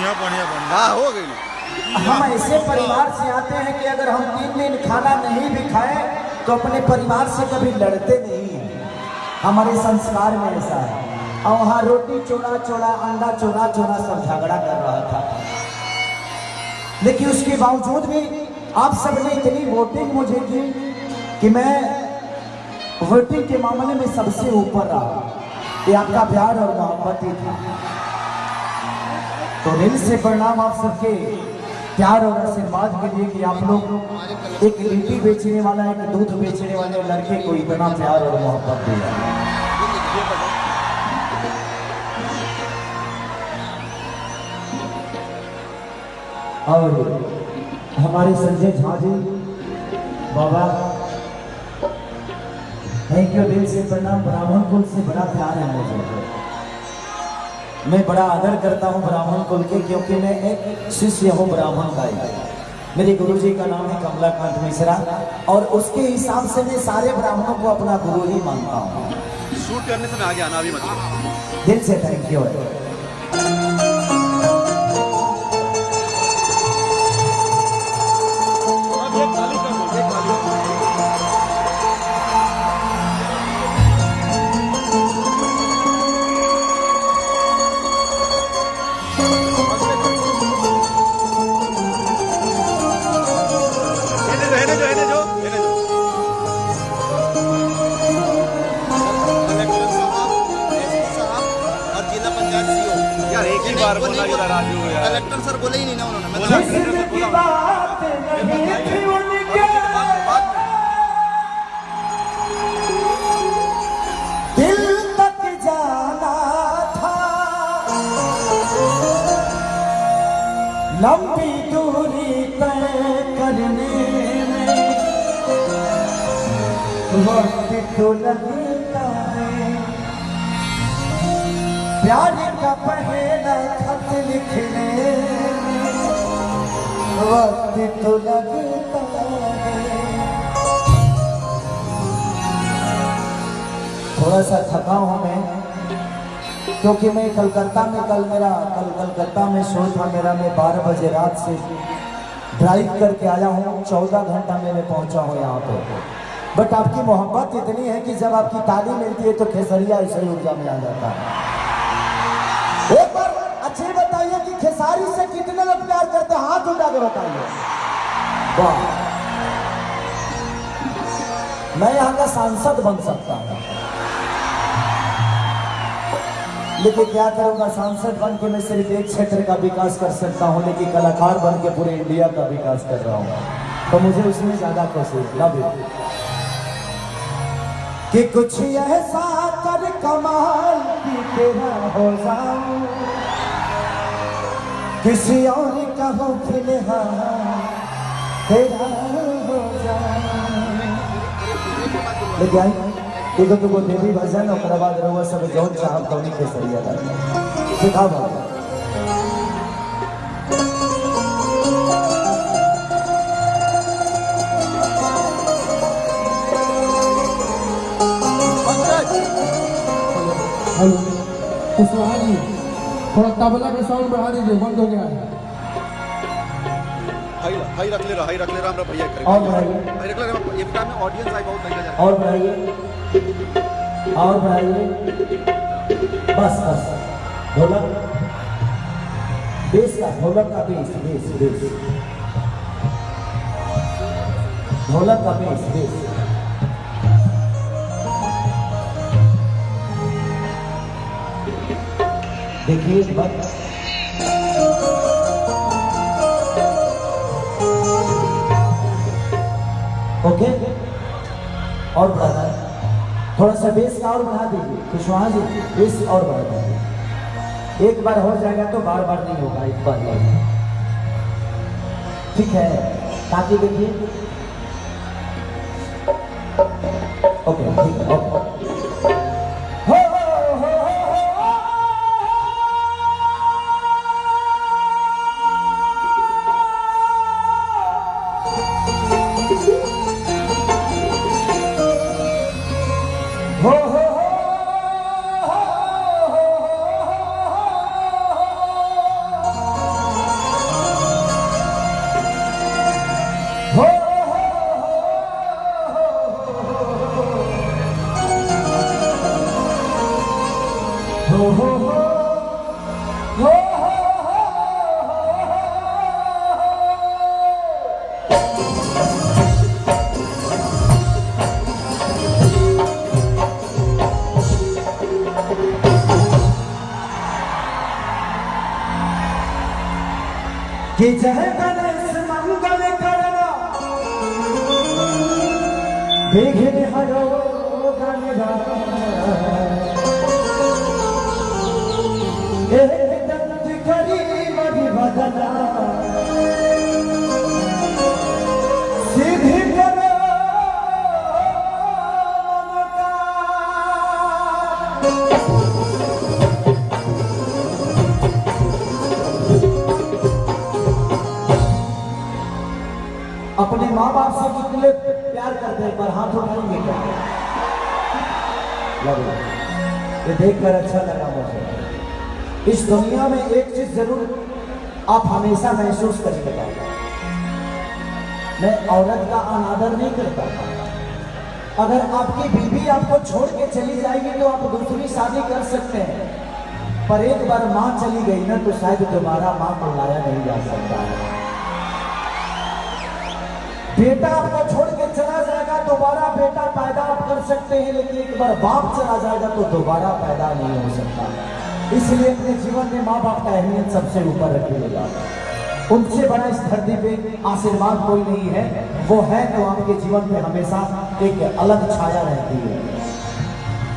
हाँ हो गई। हम ऐसे परिवार से आते हैं कि अगर हम 3 दिन खाना नहीं भी खाएं तो अपने परिवार से कभी लड़ते नहीं हैं। हमारे संस्कार में ऐसा है। और वहाँ रोटी चोरा चोरा, अंडा चोरा चोरा सब झगड़ा कर रहा था। लेकिन उसके बावजूद भी आप सबने इतनी वोटिंग मुझे की कि मैं वोटिंग के मामले में सबसे ऊपर रहा। ये आपका प्यार और मोहब्बत ही था। तो दिल से प्रणाम आप सबके प्यार और आशीर्वाद के लिए कि आप लोग एक लिट्टी बेचने वाला, एक दूध बेचने वाले लड़के को इतना प्यार और मोहब्बत दिया। और हमारे संजय झा जी बाबा, थैंक यू, दिल से प्रणाम। ब्राह्मण कुल से बड़ा प्यार है मुझे। मैं बड़ा आदर करता हूँ ब्राह्मण कुल के, क्योंकि मैं एक शिष्य हूँ ब्राह्मण का ही। मेरे गुरुजी का नाम है कमलाकांत मिश्रा, और उसके हिसाब से मैं सारे ब्राह्मणों को अपना गुरु ही मानता हूँ। शूट करने से मैं आगे आना भी मतलब दिल से थैंक यू। कलेक्टर सर बोले ही नहीं ना उन्होंने। दिल तक जाना था, लंबी दूरी तय करने में वक्त तो लगता है। प्यार का पहला खत लिखने में वक्त तो लगता है। थोड़ा सा थका हूँ मैं, क्योंकि मैं कलकत्ता में कल कलकत्ता में शो था मेरा। मैं 12 बजे रात से ड्राइव करके आया हूँ। 14 घंटा में मैं पहुँचा हूँ यहाँ पे। बट आपकी मोहब्बत इतनी है कि जब आपकी ताली मिलती है तो खेसरिया ऐसे ही ऊर्जा में आ जाता है। एक बार अच्छे बताइए कि खेसारी से कितने लोग प्यार करते हैं, हाथ उठा के बताइए। वाह, मैं यहाँ का सांसद बन सकता हूँ, लेकिन क्या करूंगा, सांसद बन के मैं सिर्फ एक क्षेत्र का विकास कर सकता हूँ, लेकिन कलाकार बन के पूरे इंडिया का विकास कर रहा हूँ। तो मुझे उसमें ज्यादा खुशी लव यू कि कुछ ऐसा कर कमाल की तेरा हो जाऊं, किसी और का हो फिलहाल तेरा हो जाऊं। लेकिन आई एगो तो देवी भजन और बाद रहुआ सब जौन चाहब तौनी के सरिया था सिखा बाबा। हेलो कुशवाहा जी, थोड़ा तबला का साउंड बढ़ा दीजिए, बंद हो गया है। हाई रख ले रहा हमरा भैया करे। और बढ़ाइए, हाई रख ले रहा, ये काम में ऑडियंस आई बहुत लग जाए। और बढ़ाइए, और बढ़ाइए, बस बस। ढोलक बेस का, ढोलक का बेस बेस बेस, ढोलक का बेस बेस। देखिए बस, ओके। और बढ़ा, थोड़ा सा बेस का और बढ़ा दीजिए कुशवाहा जी, बेस और बढ़ा दीजिए। एक बार हो जाएगा तो बार बार नहीं होगा, एक बार ठीक है। ताकि देखिए, ओके ठीक है, ओके। कि जय गणेश मंगल करना विघ्न हरो दंत करी मधि बदना सिद्धि करो अपने माँ बाप से कितने प्यार करते हैं पर हाथ उठाएंगे क्या? ये देखकर अच्छा लगा मुझे। इस दुनिया में एक चीज जरूर आप हमेशा महसूस करिएगा, मैं औरत का अनादर नहीं करता। अगर आपकी बीवी आपको छोड़ के चली जाएगी तो आप दूसरी शादी कर सकते हैं, पर एक बार माँ चली गई ना तो शायद दोबारा माँ को लाया नहीं जा सकता है। बेटा आपको छोड़ के चला जाएगा, दोबारा बेटा पैदा आप कर सकते हैं, लेकिन एक बार बाप चला जाएगा तो दोबारा पैदा नहीं हो सकता। इसलिए अपने जीवन में माँ बाप का अहमियत सबसे ऊपर रखिएगा। उनसे बड़ा इस धरती पे आशीर्वाद कोई नहीं है, वो है तो आपके जीवन में हमेशा एक अलग छाया रहती है।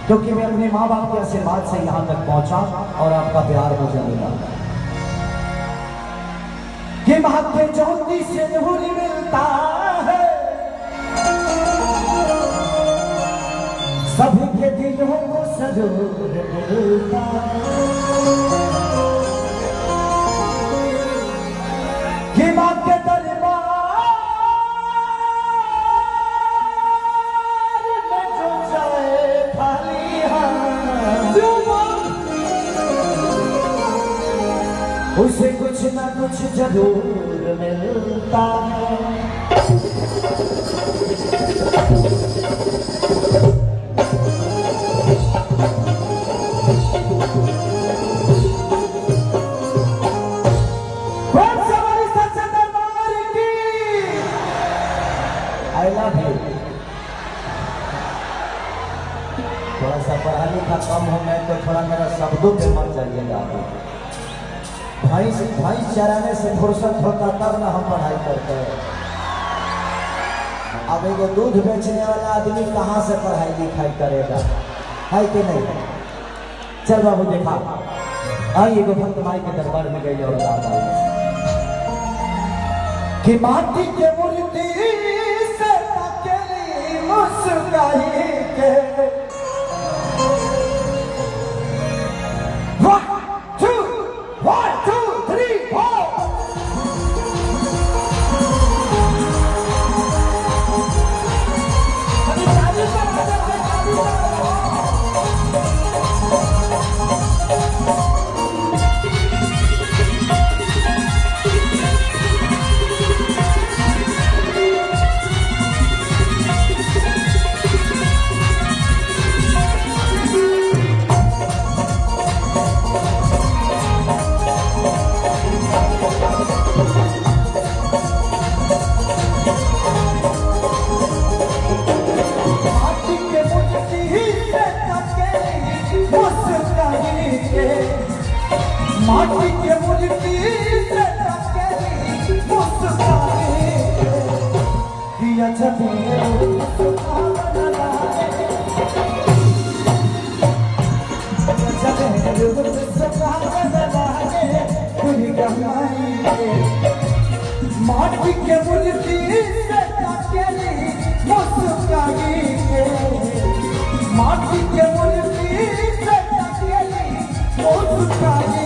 क्योंकि मैं अपने माँ बाप के आशीर्वाद से यहाँ तक पहुंचा और आपका प्यार मुझे मिला। कि माथे ज्योति से नूर मिलता है, सभी के दिलों को सजोर मिलता है। कि माँ के दरबार में जो जाए खाली हाथ, उसे कुछ ना कुछ जरूर मिलता है। थोड़ा सा पढ़ा लिखा कम हो गए तो थोड़ा मेरा शब्दों पे मत जाइएगा। भाई चराने से फुर्सत होता तब ना हम पढ़ाई करते हैं। अब एगो दूध बेचने वाला आदमी कहाँ से पढ़ाई लिखाई करेगा, है कि नहीं? चल बाबू देखा, आई एगो भक्त माई के दरबार में गई और कि माटी के मूर्ति से तकेली मुस्काई के, माटी के मूर्ति से तकेली मुस्काई दिया छपे माटी के मूर्ति से तकेली मुस्काई माटी के मूर्ति से तकेली मुस्काई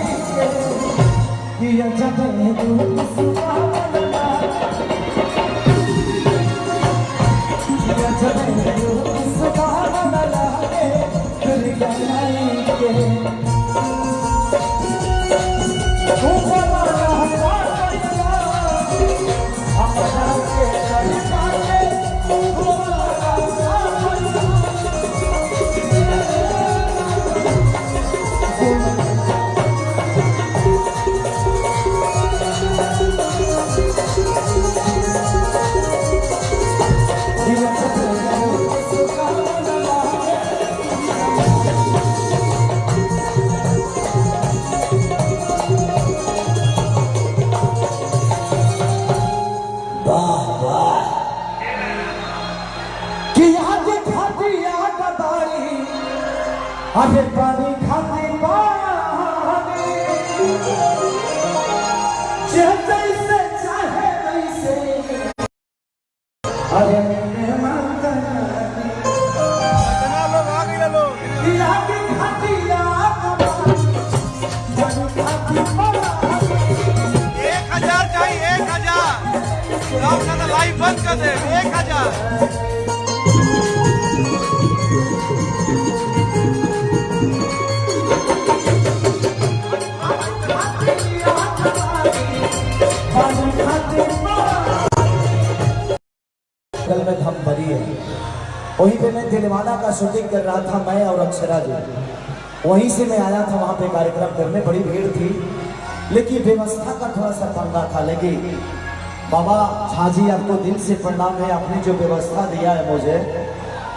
दिया जगह दूर सुहावना, दिया जगह दूर सुहावना लागे दुर्गा माई के। ऊपर वाला अपना के दरबार में अरे पानी खाते पानी जैसे चाहे वैसे अरे मेहमान लाइव बंद कर दे 1000 में धम भरी है। वहीं पे मैं दिलवाना का शूटिंग कर रहा था, मैं और अक्षरा जी। वहीं से मैं आया था वहां पे कार्यक्रम करने, बड़ी भीड़ थी लेकिन व्यवस्था का थोड़ा सा पंगा था। लेकिन बाबा झाजी आपको दिल से प्रणाम है, आपने जो व्यवस्था दिया है मुझे,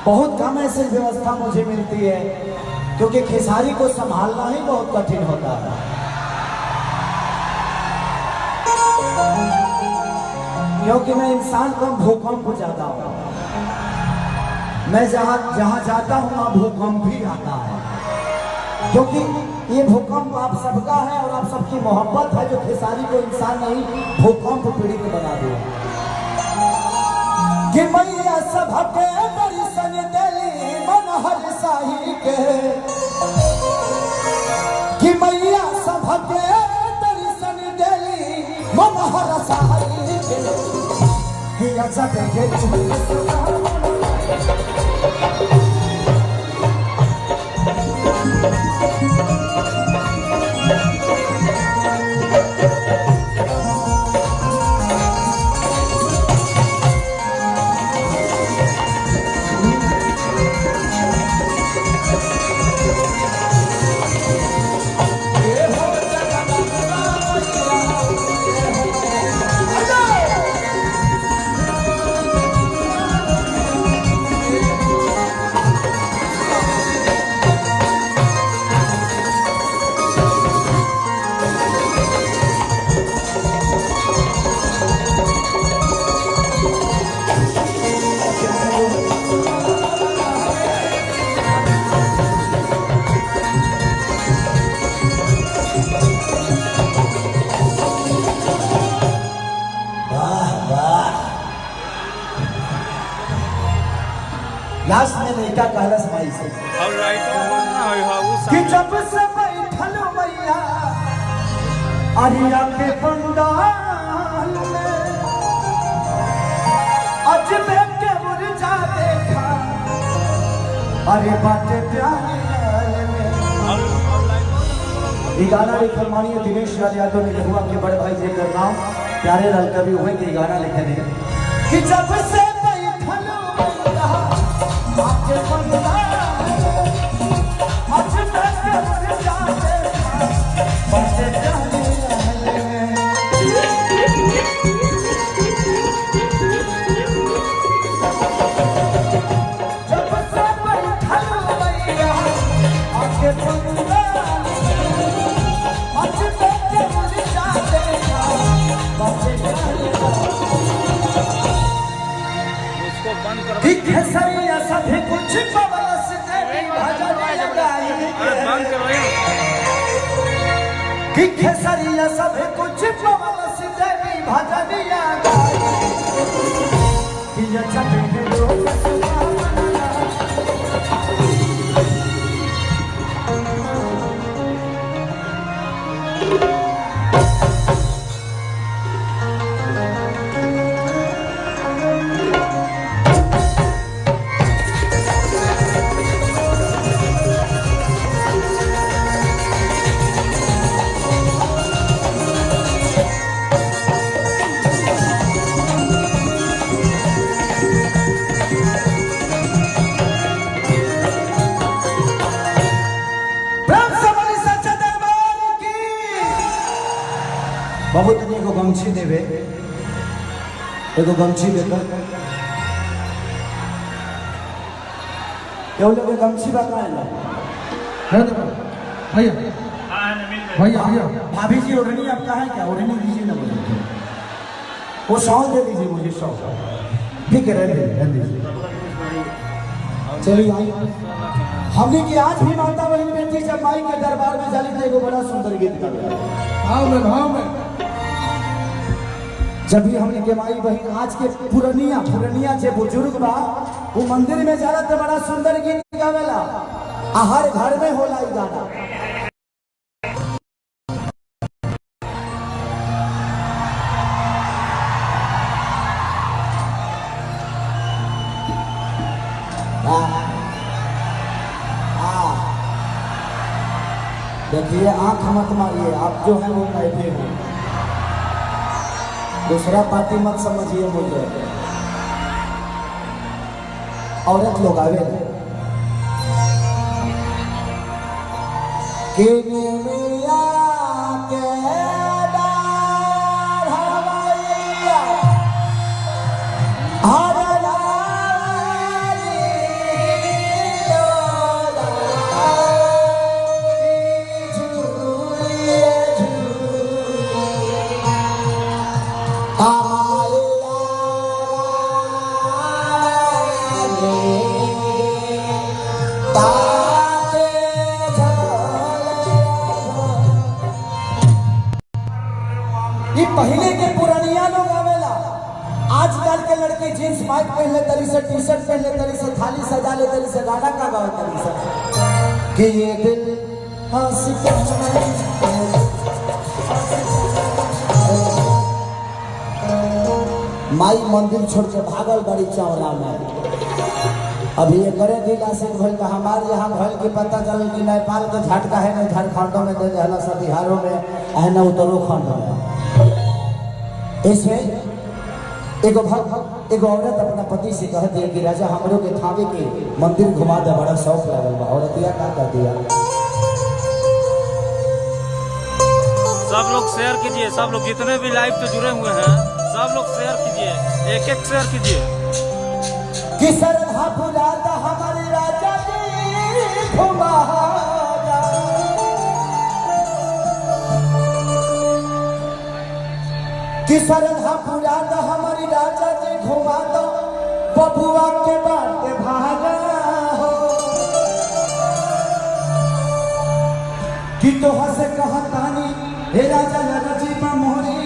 बहुत कम ऐसी व्यवस्था मुझे मिलती है क्योंकि खेसारी को संभालना ही बहुत कठिन होता है। क्योंकि मैं इंसान कम भूकंप ज्यादा हूं, मैं जहां जाता हूं वहां भूकंप भी आता है क्योंकि ये भूकंप आप सबका है और आप सबकी मोहब्बत है जो खेसारी को इंसान नहीं भूकंप पीड़ित बना दिया। कि मैया सबके दर्शन देली मन हर साही के, कि मैया सबके दर्शन देली मन हर साही के, कि अच्छा लास्ट में लड़का कहला समाई से कि जब से बैठल मैया अरिया के पंडाल में अजमे के मुरझा देखा अरे बाटे प्यारे में। ये गाना लिखल मानिए दिनेश राज यादव ने लिखवा के बड़े भाई जी का नाम प्यारे लाल कवि हुए के गाना लिखे हैं कि जब से सभी कुछ बरस देवी भजन लगाई कि खेसरिया सभी कुछ बरस देवी भजन लगाई कि ये छठे लोग बहुत तनिया को गमछी देवे, एगो गमछी देकर केवल के गमछी बताए ना भैया भैया भैया भाभी जी ओढ़नी आपका है क्या? ओढ़नी दीजिए ना मुझे, वो शॉल दे दीजिए मुझे, शॉल ठीक है रहने दीजिए। चलिए हमने की आज भी माता बहन बेटी जब माई के दरबार में जाली थे एगो बड़ा सुंदर गीत गावे भाव में जब भी हमने के माई बहन आज के पुरनिया जे बुजुर्ग बा वो मंदिर में जाला तो बड़ा सुंदर गीत गावेला आ हर घर में होला ई गाना देखिए आंख मत मारिए, आप जो हैं वो कैफे हो, दूसरा पार्टी मत समझिए मुझे। औरत लोग आवे के मिया के डार हवैया पहले के पुरानिया लोग आवेला, आजकल के लड़के जींस पैंट पहले तरी से, टी शर्ट पहले तरी से, थाली सजा ले तरी से, गाना का गावे तरी से कि ये दिल हंसी माई मंदिर छोड़ के भागल बड़ी चौरा में। अभी एक दिल आशिक भइल का हमारे यहाँ भइल के पता चल कि नेपाल का झटका है, नहीं झारखंडों में दे दिला सब, बिहारों में है ना उत्तराखंड में। इसमें एगो औरत अपना पति से कहती है कि राजा हमरो के थावे के मंदिर घुमा दे, बड़ा शौक लगल बा। औरतिया का कर दिया, सब लोग शेयर कीजिए, सब लोग जितने भी लाइव पे जुड़े हुए हैं सब लोग शेयर कीजिए, एक शेयर कीजिए। कि सरधा फुलाता हमारे राजा जी घुमा कि सरधा फुलाता हमारी राजा जी घुमा दो, बबुआ के बात भागा हो कि तोहा से कहतानी हे राजा जी मोहरी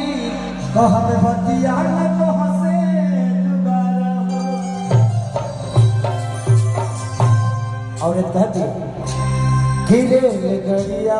कहबे बतिया न तोहा से दुबारा हो। औरत कहती कि रे गड़िया